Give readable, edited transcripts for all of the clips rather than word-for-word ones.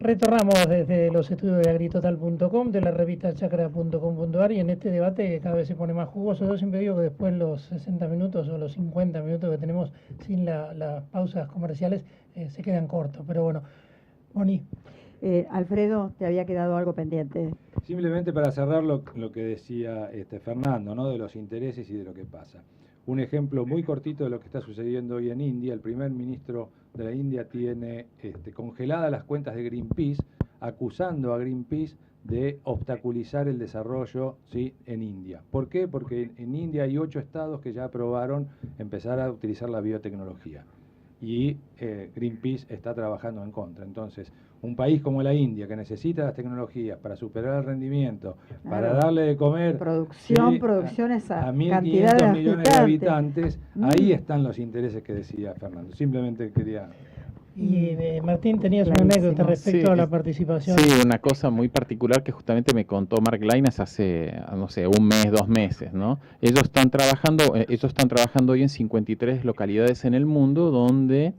Retornamos desde los estudios de agritotal.com, de la revista chacra.com.ar, y en este debate que cada vez se pone más jugoso. Yo siempre digo que después los 60 minutos o los 50 minutos que tenemos sin las pausas comerciales se quedan cortos. Pero bueno, Moni. Alfredo, te había quedado algo pendiente. Simplemente para cerrar lo que decía Fernando, ¿no? De los intereses y de lo que pasa. Un ejemplo muy cortito de lo que está sucediendo hoy en India. El primer ministro de la India tiene congeladas las cuentas de Greenpeace, acusando a Greenpeace de obstaculizar el desarrollo, ¿sí?, en India. ¿Por qué? Porque en India hay 8 estados que ya aprobaron empezar a utilizar la biotecnología. Y Greenpeace está trabajando en contra. Entonces, un país como la India, que necesita las tecnologías para superar el rendimiento, claro, para darle de comer producción esa a 1.500 millones de habitantes, ahí están los intereses que decía Fernando. Simplemente quería... Y Martín, tenías una anécdota respecto a la participación. Sí, una cosa muy particular que justamente me contó Mark Lynas hace, no sé, un mes, 2 meses, ¿no? Ellos están trabajando hoy en 53 localidades en el mundo donde,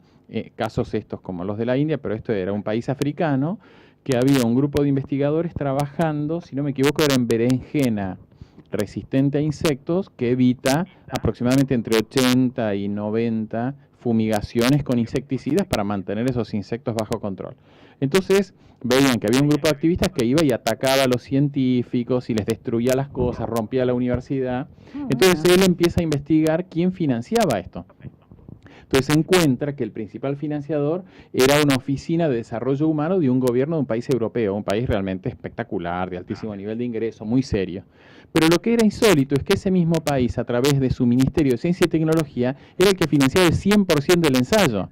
casos estos como los de la India, pero esto era un país africano, que había un grupo de investigadores trabajando, si no me equivoco, era en berenjena resistente a insectos, que evita aproximadamente entre 80 y 90 fumigaciones con insecticidas para mantener esos insectos bajo control. Entonces veían que había un grupo de activistas que iba y atacaba a los científicos y les destruía las cosas, rompía la universidad. Entonces él empieza a investigar quién financiaba esto. Entonces se encuentra que el principal financiador era una oficina de desarrollo humano de un gobierno de un país europeo, un país realmente espectacular, de altísimo nivel de ingreso, muy serio. Pero lo que era insólito es que ese mismo país, a través de su Ministerio de Ciencia y Tecnología, era el que financiaba el 100% del ensayo.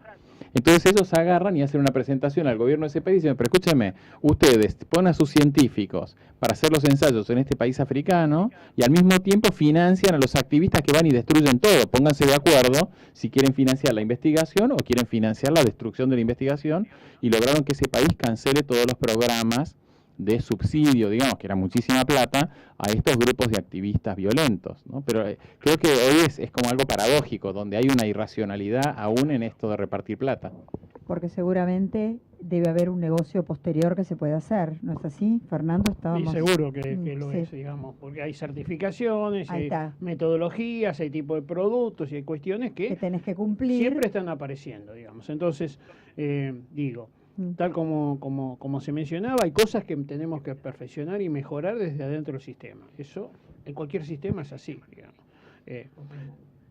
Entonces ellos agarran y hacen una presentación al gobierno de ese país y dicen, pero escúcheme, ustedes ponen a sus científicos para hacer los ensayos en este país africano y al mismo tiempo financian a los activistas que van y destruyen todo. Pónganse de acuerdo si quieren financiar la investigación o quieren financiar la destrucción de la investigación, y lograron que ese país cancele todos los programas de subsidio, digamos, que era muchísima plata, a estos grupos de activistas violentos, ¿no? Pero creo que hoy es como algo paradójico, donde hay una irracionalidad aún en esto de repartir plata. Porque seguramente debe haber un negocio posterior que se puede hacer, ¿no es así, Fernando? Sí, seguro que lo es, digamos, porque hay certificaciones, hay metodologías, hay tipo de productos y hay cuestiones que tenés que cumplir. Siempre están apareciendo, digamos. Entonces, tal como se mencionaba, hay cosas que tenemos que perfeccionar y mejorar desde adentro del sistema. Eso en cualquier sistema es así, digamos.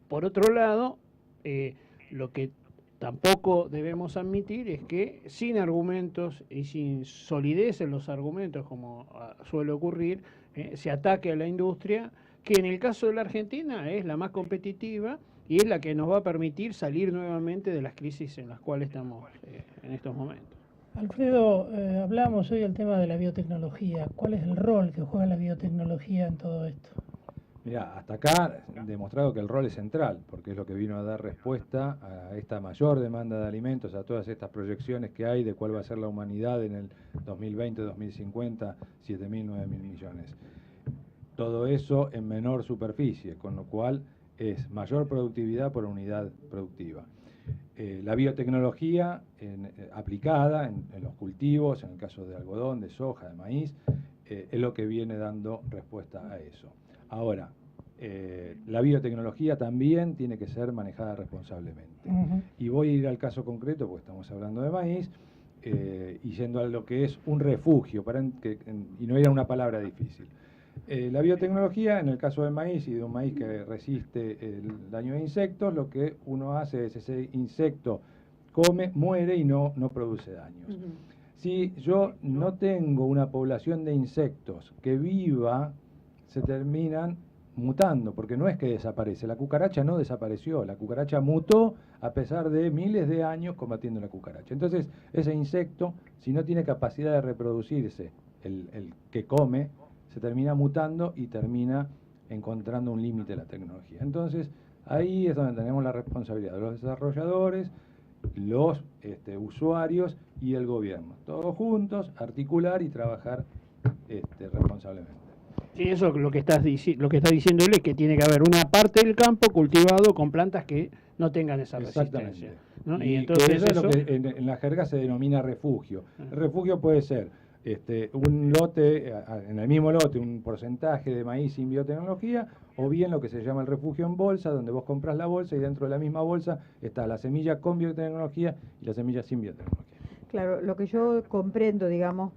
Por otro lado, lo que tampoco debemos admitir es que sin argumentos y sin solidez en los argumentos, como suele ocurrir, se ataque a la industria, que en el caso de la Argentina es la más competitiva y es la que nos va a permitir salir nuevamente de las crisis en las cuales estamos en estos momentos. Alfredo, hablábamos hoy del tema de la biotecnología. ¿Cuál es el rol que juega la biotecnología en todo esto? Mira, hasta acá demostrado que el rol es central, porque es lo que vino a dar respuesta a esta mayor demanda de alimentos, a todas estas proyecciones que hay de cuál va a ser la humanidad en el 2020, 2050, 7.000, 9.000 millones. Todo eso en menor superficie, con lo cual es mayor productividad por unidad productiva. La biotecnología aplicada en los cultivos, en el caso de algodón, de soja, de maíz, es lo que viene dando respuesta a eso. Ahora, la biotecnología también tiene que ser manejada responsablemente. Y voy a ir al caso concreto, porque estamos hablando de maíz, y yendo a lo que es un refugio, y no era una palabra difícil. La biotecnología, en el caso del maíz y de un maíz que resiste el daño de insectos, lo que uno hace es ese insecto come, muere y no produce daños. Si yo no tengo una población de insectos que viva, se terminan mutando, porque no es que desaparece, la cucaracha no desapareció, la cucaracha mutó a pesar de miles de años combatiendo la cucaracha. Entonces, ese insecto, si no tiene capacidad de reproducirse, el que come, se termina mutando y termina encontrando un límite de la tecnología. Entonces, ahí es donde tenemos la responsabilidad de los desarrolladores, los usuarios y el gobierno. Todos juntos, articular y trabajar responsablemente. Sí, eso es lo que está diciendo él, es que tiene que haber una parte del campo cultivado con plantas que no tengan esa resistencia, ¿no? Y entonces eso es lo que en la jerga se denomina refugio. El refugio puede ser un lote, en el mismo lote, un porcentaje de maíz sin biotecnología, o bien lo que se llama el refugio en bolsa, donde vos compras la bolsa y dentro de la misma bolsa está la semilla con biotecnología y la semilla sin biotecnología. Claro, lo que yo comprendo, digamos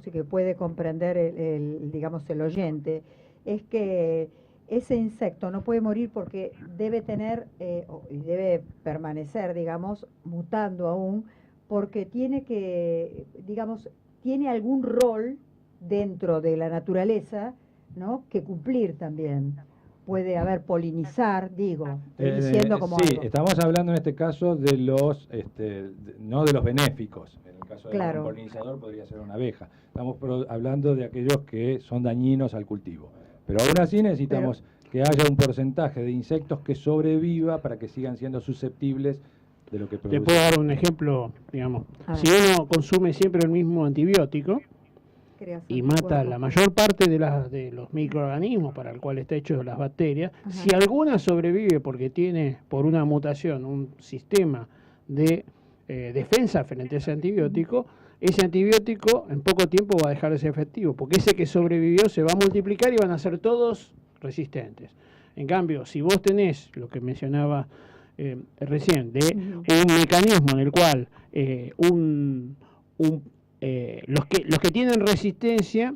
y que puede comprender digamos el oyente, es que ese insecto no puede morir porque debe tener y debe permanecer, digamos, mutando aún, porque tiene que, digamos, tiene algún rol dentro de la naturaleza, ¿no?, que cumplir también. Puede haber polinizar, digo, diciendo como sí, algo. estamos hablando en este caso de los, no de los benéficos. En el caso de Claro. un polinizador podría ser una abeja. Estamos hablando de aquellos que son dañinos al cultivo. Pero aún así necesitamos que haya un porcentaje de insectos que sobreviva para que sigan siendo susceptibles de lo que produce. Te puedo dar un ejemplo, digamos. Si uno consume siempre el mismo antibiótico y mata la mayor parte de los microorganismos para el cual está hecho las bacterias, si alguna sobrevive porque tiene por una mutación un sistema de defensa frente a ese antibiótico en poco tiempo va a dejar de ser efectivo, porque ese que sobrevivió se va a multiplicar y van a ser todos resistentes. En cambio, si vos tenés lo que mencionaba recién, de un mecanismo en el cual los que tienen resistencia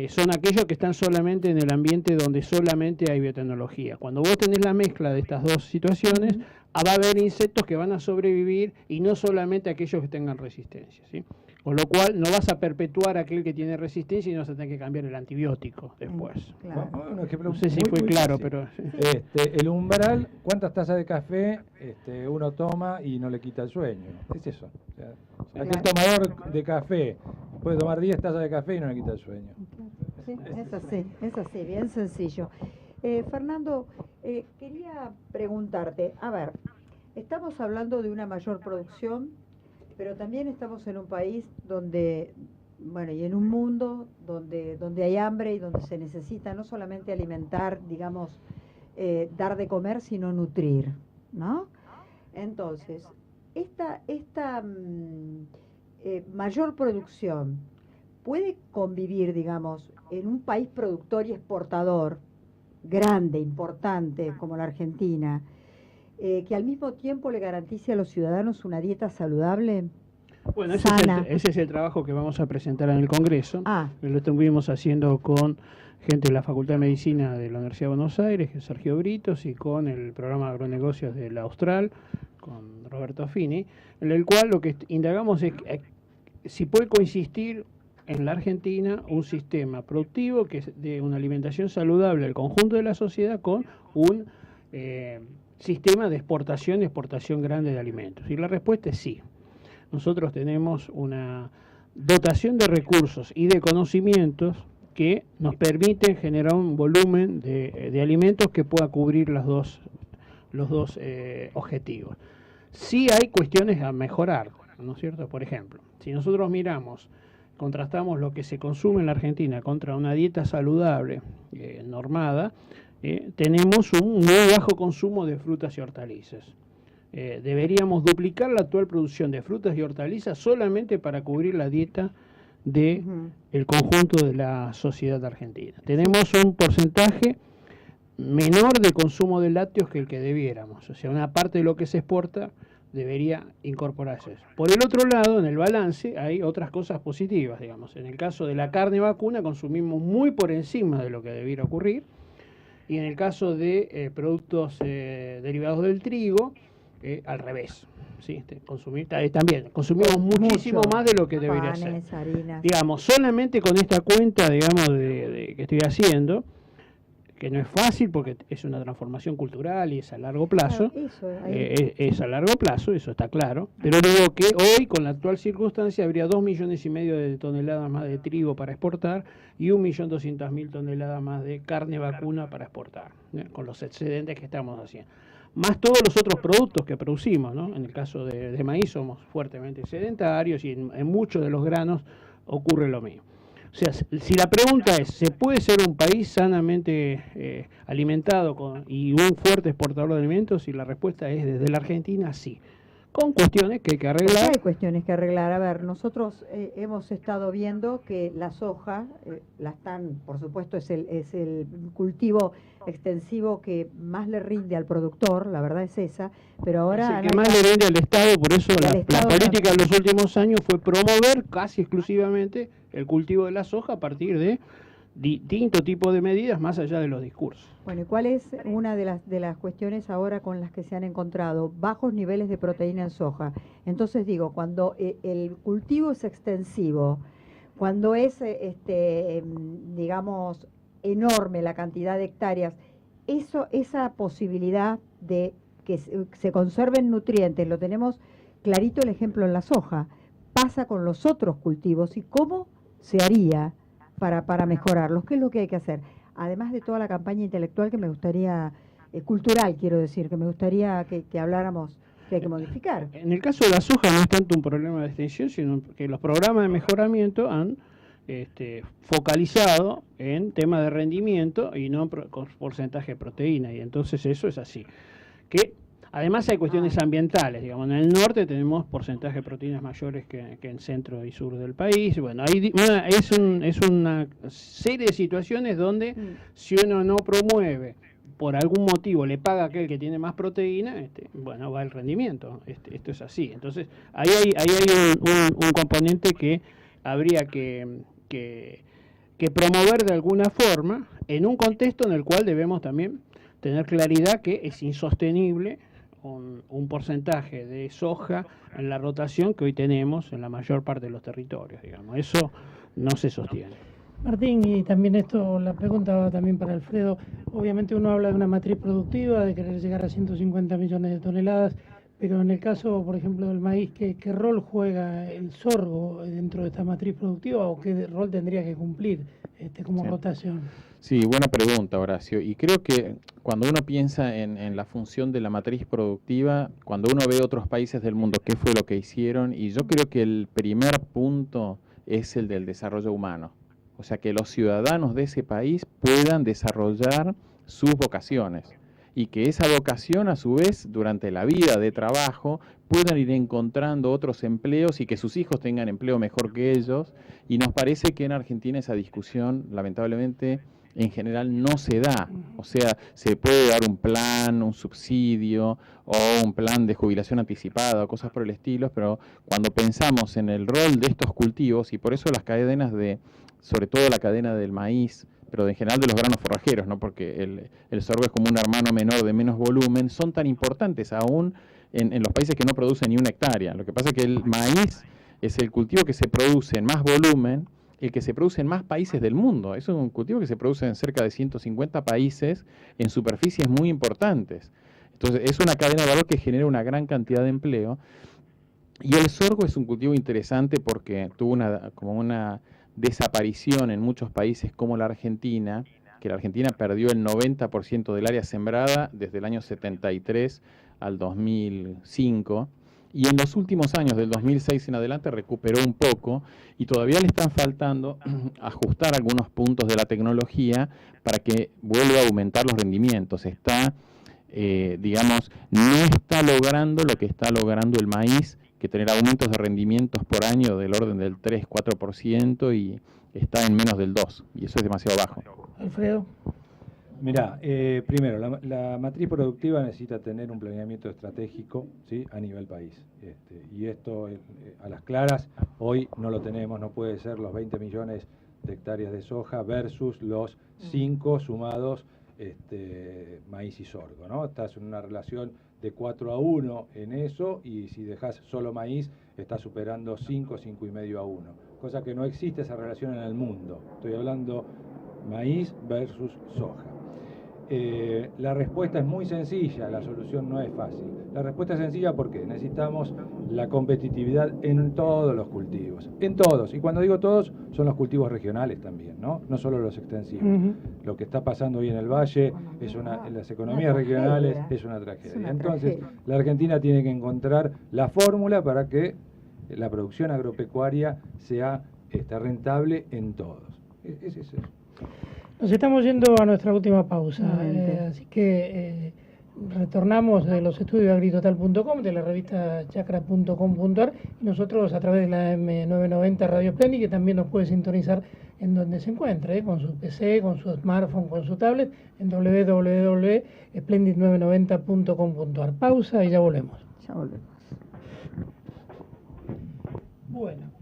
son aquellos que están solamente en el ambiente donde solamente hay biotecnología. Cuando vos tenés la mezcla de estas dos situaciones, va a haber insectos que van a sobrevivir y no solamente aquellos que tengan resistencia, ¿sí? Con lo cual no vas a perpetuar aquel que tiene resistencia y no vas a tener que cambiar el antibiótico después. Claro. Un ejemplo No sé si muy, fue muy claro, fácil. pero... El umbral, ¿cuántas tazas de café uno toma y no le quita el sueño? Es eso. O sea, aquel tomador de café puede tomar 10 tazas de café y no le quita el sueño. Sí, es así, bien sencillo. Fernando, quería preguntarte, a ver, estamos hablando de una mayor producción, pero también estamos en un país donde, bueno, y en un mundo donde hay hambre y donde se necesita no solamente alimentar, digamos, dar de comer, sino nutrir, ¿no? Entonces, esta mayor producción puede convivir, digamos, en un país productor y exportador grande, importante, como la Argentina, que al mismo tiempo le garantice a los ciudadanos una dieta saludable. Bueno, ese es el trabajo que vamos a presentar en el Congreso. Lo estuvimos haciendo con gente de la Facultad de Medicina de la Universidad de Buenos Aires, que es Sergio Britos, y con el programa de agronegocios de la Austral, con Roberto Fini, en el cual lo que indagamos es si puede coexistir en la Argentina un sistema productivo que es de una alimentación saludable al conjunto de la sociedad con un sistema de exportación y exportación grande de alimentos. Y la respuesta es sí. Nosotros tenemos una dotación de recursos y de conocimientos que nos permiten generar un volumen de alimentos que pueda cubrir los dos objetivos. Sí hay cuestiones a mejorar, ¿no es cierto? Por ejemplo, si nosotros contrastamos lo que se consume en la Argentina contra una dieta saludable normada, tenemos un muy bajo consumo de frutas y hortalizas. Deberíamos duplicar la actual producción de frutas y hortalizas solamente para cubrir la dieta del conjunto de la sociedad argentina. Tenemos un porcentaje menor de consumo de lácteos que el que debiéramos, o sea, una parte de lo que se exporta debería incorporarse. Por el otro lado, en el balance hay otras cosas positivas, digamos. En el caso de la carne vacuna consumimos muy por encima de lo que debiera ocurrir, y en el caso de productos derivados del trigo, al revés. ¿Sí? También consumimos muchísimo más de lo que debería ser. Harinas. Digamos, solamente con esta cuenta, digamos, que estoy haciendo, que no es fácil porque es una transformación cultural y es a largo plazo, es a largo plazo, eso está claro, pero digo que hoy, con la actual circunstancia, habría 2,5 millones de toneladas más de trigo para exportar y 1.200.000 toneladas más de carne vacuna para exportar, con los excedentes que estamos haciendo. Más todos los otros productos que producimos, ¿no? En el caso de maíz somos fuertemente sedentarios y en muchos de los granos ocurre lo mismo. O sea, si la pregunta es, ¿se puede ser un país sanamente alimentado y un fuerte exportador de alimentos? Y la respuesta es, desde la Argentina, sí. Con cuestiones que hay que arreglar. Hay cuestiones que arreglar. A ver, nosotros hemos estado viendo que la soja, por supuesto, es el cultivo extensivo que más le rinde al productor, la verdad es esa, pero ahora... Es el que más le rinde al Estado, por eso la política de los últimos años fue promover casi exclusivamente el cultivo de la soja a partir de distinto tipo de medidas más allá de los discursos. Bueno, ¿y cuál es una de las cuestiones ahora con las que se han encontrado? Bajos niveles de proteína en soja. Entonces digo, cuando el cultivo es extensivo, cuando es, digamos, enorme la cantidad de hectáreas, esa posibilidad de que se conserven nutrientes, lo tenemos clarito el ejemplo en la soja, pasa con los otros cultivos y cómo se haría para mejorarlos, qué es lo que hay que hacer. Además de toda la campaña intelectual que me gustaría, cultural quiero decir, que me gustaría que habláramos, que hay que modificar. En el caso de la soja no es tanto un problema de extensión, sino que los programas de mejoramiento han focalizado en temas de rendimiento y no con porcentaje de proteína, y entonces eso es así. Que además hay cuestiones ambientales, digamos, en el norte tenemos porcentaje de proteínas mayores que en centro y sur del país. Bueno, es una serie de situaciones donde si uno no promueve, por algún motivo le paga a aquel que tiene más proteína, bueno, va el rendimiento. Esto es así. Entonces, ahí hay un componente que habría que promover de alguna forma en un contexto en el cual debemos también tener claridad que es insostenible un porcentaje de soja en la rotación que hoy tenemos en la mayor parte de los territorios, digamos. Eso no se sostiene. Martín, y también la pregunta va también para Alfredo. Obviamente uno habla de una matriz productiva, de querer llegar a 150 millones de toneladas, pero en el caso, por ejemplo, del maíz, ¿qué rol juega el sorgo dentro de esta matriz productiva o qué rol tendría que cumplir como rotación? Sí, buena pregunta, Horacio. Y creo que cuando uno piensa en la función de la matriz productiva, cuando uno ve otros países del mundo, qué fue lo que hicieron, y yo creo que el primer punto es el del desarrollo humano. O sea, que los ciudadanos de ese país puedan desarrollar sus vocaciones y que esa vocación, a su vez, durante la vida de trabajo, puedan ir encontrando otros empleos y que sus hijos tengan empleo mejor que ellos. Y nos parece que en Argentina esa discusión, lamentablemente, en general no se da. O sea, se puede dar un plan, un subsidio o un plan de jubilación anticipada o cosas por el estilo, pero cuando pensamos en el rol de estos cultivos, y por eso las cadenas sobre todo la cadena del maíz, pero en general de los granos forrajeros, ¿no? Porque el sorgo es como un hermano menor de menos volumen, son tan importantes aún en los países que no producen ni una hectárea. Lo que pasa es que el maíz es el cultivo que se produce en más volumen, el que se produce en más países del mundo. Es un cultivo que se produce en cerca de 150 países en superficies muy importantes. Entonces es una cadena de valor que genera una gran cantidad de empleo. Y el sorgo es un cultivo interesante porque tuvo una desaparición en muchos países como la Argentina, que la Argentina perdió el 90% del área sembrada desde el año 73 al 2005, y en los últimos años, del 2006 en adelante, recuperó un poco, y todavía le están faltando ajustar algunos puntos de la tecnología para que vuelva a aumentar los rendimientos. No está logrando lo que está logrando el maíz, que tener aumentos de rendimientos por año del orden del 3-4%, y está en menos del 2%, y eso es demasiado bajo. Alfredo. Mirá, primero, la matriz productiva necesita tener un planeamiento estratégico, ¿sí?, a nivel país. Y esto, a las claras, hoy no lo tenemos. No puede ser los 20 millones de hectáreas de soja versus los 5 sumados maíz y sorgo, ¿no? Estás en una relación de 4-1 en eso, y si dejas solo maíz, estás superando 5-5,5-1, cosa que no existe esa relación en el mundo. Estoy hablando maíz versus soja. La respuesta es muy sencilla, la solución no es fácil. La respuesta es sencilla porque necesitamos la competitividad en todos los cultivos, en todos. Y cuando digo todos, son los cultivos regionales también, ¿no? No solo los extensivos. Lo que está pasando hoy en el Valle, en las economías regionales, es una tragedia. Entonces, la Argentina tiene que encontrar la fórmula para que la producción agropecuaria sea está rentable en todos. Es eso. Nos estamos yendo a nuestra última pausa, Nuevamente. así que retornamos de los estudios de agritotal.com, de la revista chacra.com.ar, y nosotros a través de la M990 Radio Splendid, que también nos puede sintonizar en donde se encuentre, con su PC, con su smartphone, con su tablet, en www.splendid990.com.ar. Pausa y ya volvemos. Ya volvemos. Bueno.